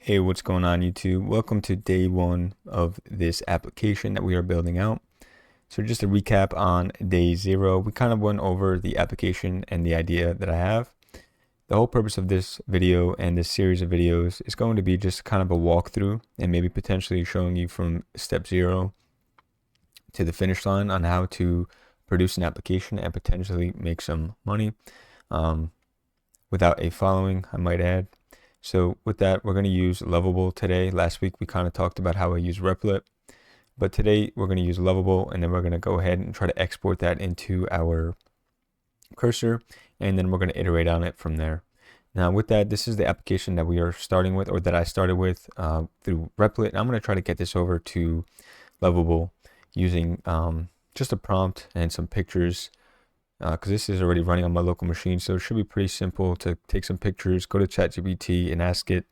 Hey, what's going on YouTube? Welcome to day one of this application that we are building out. So just a recap on day 0, we kind of went over the application and the idea that I have. The whole purpose of this video and this series of videos is going to be just kind of a walkthrough and maybe potentially showing you from step 0 to the finish line on how to produce an application and potentially make some money without a following, I might add. So with that, we're going to use Lovable today. Last week, we kind of talked about how I use Replit, but today we're going to use Lovable, and then we're going to go ahead and try to export that into our cursor, and then we're going to iterate on it from there. Now with that, this is the application that we are starting with, or that I started with through Replit. I'm going to try to get this over to Lovable using just a prompt and some pictures, because this is already running on my local machine, so it should be pretty simple to take some pictures, go to ChatGPT and ask it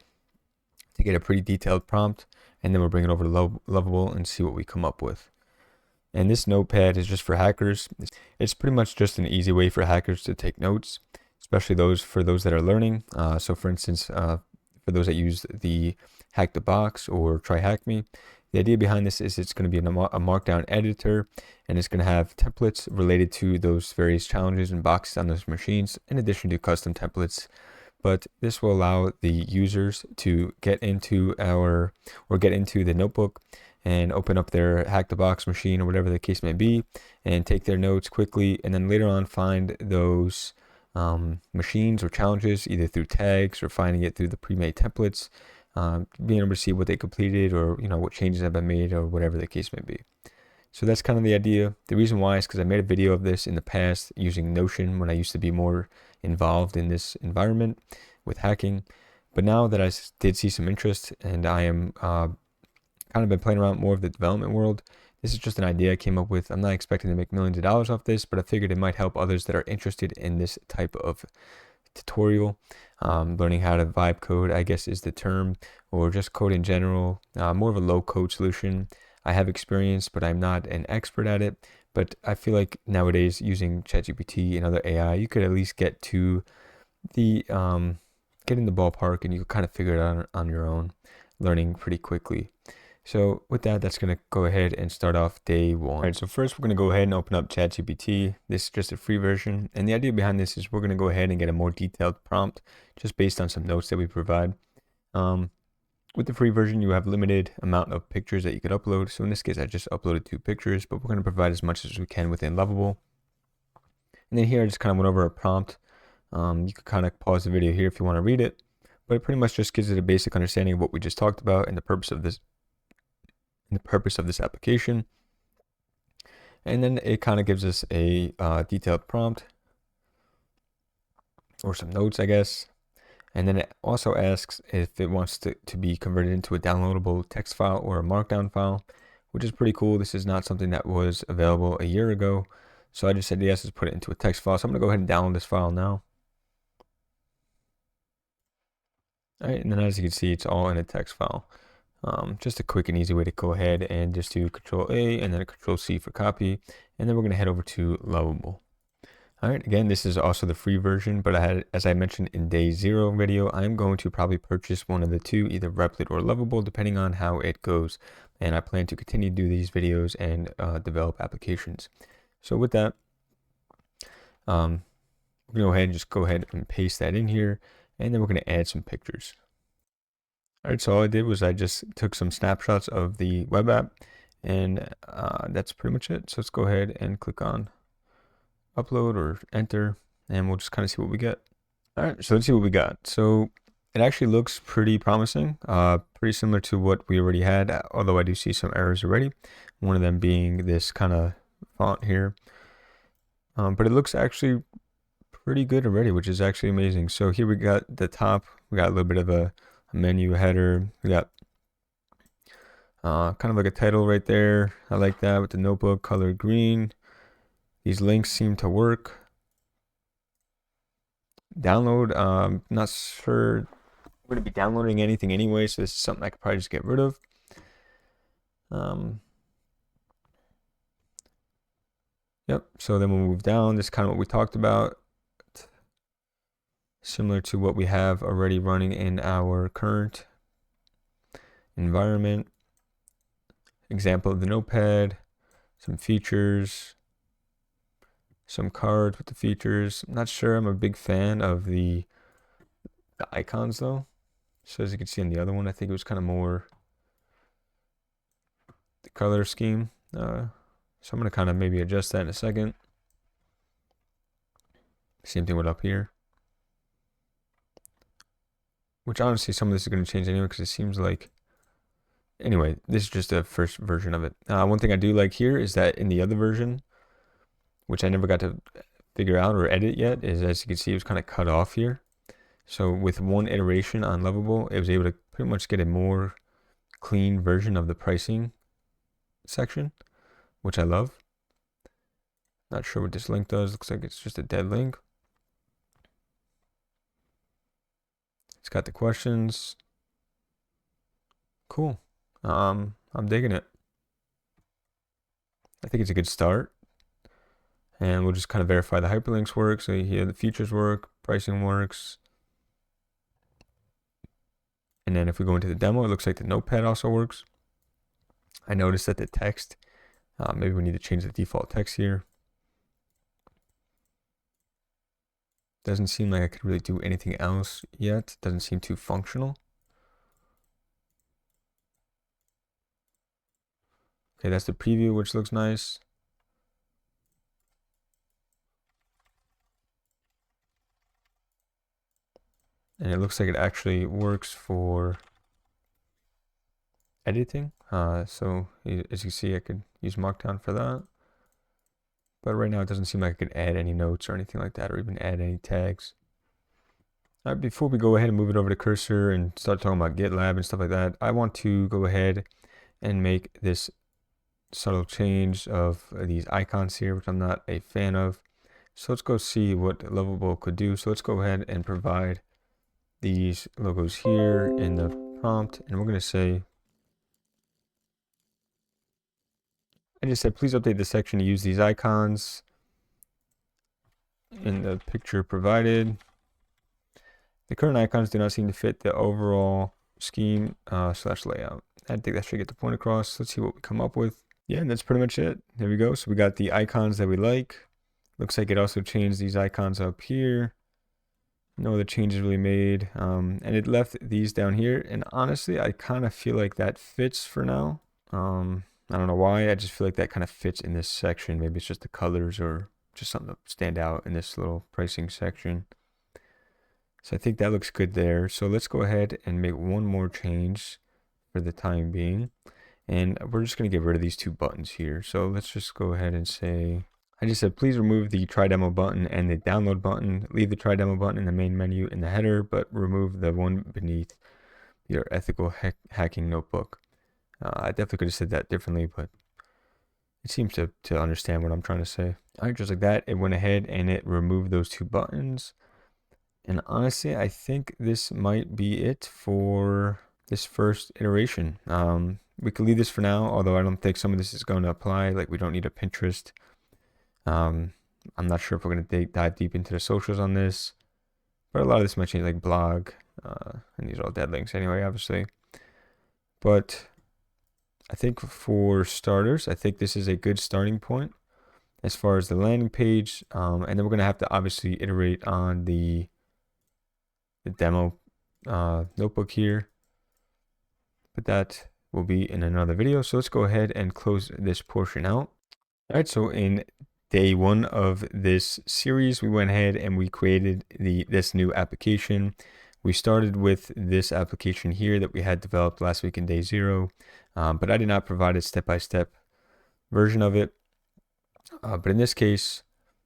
to get a pretty detailed prompt, and then we'll bring it over to Lovable and see what we come up with. And this notepad is just for hackers. It's pretty much just an easy way for hackers to take notes, especially for those that are learning. So for instance, for those that use the Hack the Box or Try Hack Me, the idea behind this is it's going to be a markdown editor, and it's going to have templates related to those various challenges and boxes on those machines, in addition to custom templates. But this will allow the users to get into the notebook and open up their Hack the Box machine or whatever the case may be, and take their notes quickly, and then later on find those machines or challenges either through tags or finding it through the pre-made templates, being able to see what they completed, or what changes have been made, or whatever the case may be. So that's kind of the idea. The reason why is because I made a video of this in the past using Notion when I used to be more involved in this environment with hacking. But now that I did see some interest, and I am kind of been playing around more of the development world, this is just an idea I came up with. I'm not expecting to make millions of dollars off this, but I figured it might help others that are interested in this type of tutorial. Learning how to vibe code, I guess, is the term, or just code in general. More of a low code solution. I have experience, but I'm not an expert at it. But I feel like nowadays, using ChatGPT and other AI, you could at least get to the get in the ballpark, and you could kind of figure it out on your own, learning pretty quickly. So with that, that's going to go ahead and start off day 1. All right, so first we're going to go ahead and open up ChatGPT. This is just a free version, and the idea behind this is we're going to go ahead and get a more detailed prompt just based on some notes that we provide. With the free version, you have limited amount of pictures that you could upload. So in this case, I just uploaded 2 pictures, but we're going to provide as much as we can within Lovable. And then here, I just kind of went over a prompt. You could kind of pause the video here if you want to read it, but it pretty much just gives it a basic understanding of what we just talked about and the purpose of this application. And then it kind of gives us a detailed prompt or some notes, I guess. And then it also asks if it wants to be converted into a downloadable text file or a markdown file, which is pretty cool. This is not something that was available a year ago. So I just said yes, let's put it into a text file. So I'm going to go ahead and download this file now. All right, and then as you can see, it's all in a text file. Just a quick and easy way to go ahead and just do Control A and then Control C for copy. And then we're going to head over to Lovable. All right, again, this is also the free version, but as I mentioned in day 0 video, I'm going to probably purchase one of the two, either Replit or Lovable, depending on how it goes. And I plan to continue to do these videos and develop applications. So with that, we're going to go ahead and paste that in here, and then we're going to add some pictures. All right, so all I did was I just took some snapshots of the web app, and that's pretty much it. So let's go ahead and click on upload or enter, and we'll just kind of see what we get. All right, so let's see what we got. So it actually looks pretty promising, pretty similar to what we already had, although I do see some errors already. One of them being this kind of font here. But it looks actually pretty good already, which is actually amazing. So here we got the top, we got a little bit of a menu header, we got kind of like a title right there. I like that with the notebook colored green. These links seem to work. Download, not sure I'm going to be downloading anything anyway, so this is something I could probably just get rid of. Yep, so then we'll move down. This is kind of what we talked about. Similar to what we have already running in our current environment, example of the notepad, some features, some cards with the features. I'm not sure I'm a big fan of the icons though. So as you can see on the other one, I think it was kind of more the color scheme. So I'm going to kind of maybe adjust that in a second. Same thing with up here. Which honestly, some of this is going to change anyway because it seems like... Anyway, this is just the first version of it. One thing I do like here is that in the other version, which I never got to figure out or edit yet, is as you can see, it was kind of cut off here. So with one iteration on Lovable, it was able to pretty much get a more clean version of the pricing section, which I love. Not sure what this link does. Looks like it's just a dead link. It's got the questions. Cool. I'm digging it. I think it's a good start. And we'll just kind of verify the hyperlinks work. So here the features work, pricing works. And then if we go into the demo, it looks like the notepad also works. I noticed that the text, maybe we need to change the default text here. Doesn't seem like I could really do anything else yet. Doesn't seem too functional. Okay, that's the preview, which looks nice. And it looks like it actually works for editing. So as you see, I could use Markdown for that. But right now it doesn't seem like I could add any notes or anything like that, or even add any tags. All right, before we go ahead and move it over to Cursor and start talking about GitLab and stuff like that, I want to go ahead and make this subtle change of these icons here, which I'm not a fan of. So let's go see what Lovable could do. So let's go ahead and provide these logos here in the prompt, and we're going to say, I just said, please update the section to use these icons in the picture provided. The current icons do not seem to fit the overall scheme / layout. I think that should get the point across. Let's see what we come up with. Yeah, and that's pretty much it. There we go. So we got the icons that we like. Looks like it also changed these icons up here. No other changes really made. And it left these down here. And honestly, I kind of feel like that fits for now. I don't know why. I just feel like that kind of fits in this section. Maybe it's just the colors or just something to stand out in this little pricing section. So I think that looks good there. So let's go ahead and make one more change for the time being. And we're just going to get rid of these two buttons here. So let's just go ahead and say, I just said, please remove the try demo button and the download button. Leave the try demo button in the main menu in the header, but remove the one beneath your ethical hacking notebook. I definitely could have said that differently, but it seems to understand what I'm trying to say. All right, just like that, it went ahead and it removed those two buttons. And honestly, I think this might be it for this first iteration. We could leave this for now, although I don't think some of this is going to apply. Like, we don't need a Pinterest. I'm not sure if we're going to dive deep into the socials on this, but a lot of this might change, like blog, and these are all dead links anyway, obviously. But I think for starters, I think this is a good starting point as far as the landing page. And then we're going to have to obviously iterate on the demo notebook here, but that will be in another video. So let's go ahead and close this portion out. All right, so in day one of this series, we went ahead and we created this new application. We started with this application here that we had developed last week in day 0, but I did not provide a step-by-step version of it. But in this case,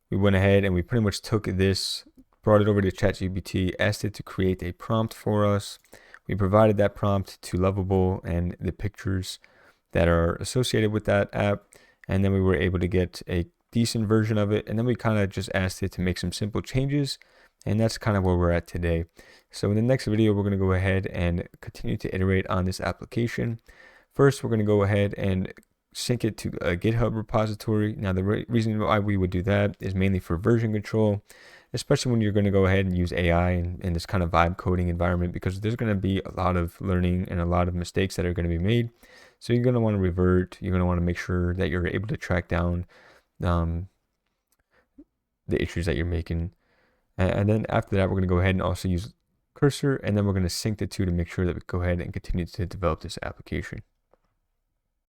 we went ahead and we pretty much took this, brought it over to ChatGPT, asked it to create a prompt for us. We provided that prompt to Lovable and the pictures that are associated with that app, and then we were able to get a decent version of it. And then we kind of just asked it to make some simple changes, and that's kind of where we're at today. So in the next video, we're going to go ahead and continue to iterate on this application. First, we're going to go ahead and sync it to a GitHub repository. Now, the reason why we would do that is mainly for version control. especially when you're going to go ahead and use AI in this kind of vibe coding environment, because there's going to be a lot of learning and a lot of mistakes that are going to be made. So you're going to want to revert. You're going to want to make sure that you're able to track down the issues that you're making. And then after that, we're going to go ahead and also use cursor, and then we're going to sync the two to make sure that we go ahead and continue to develop this application.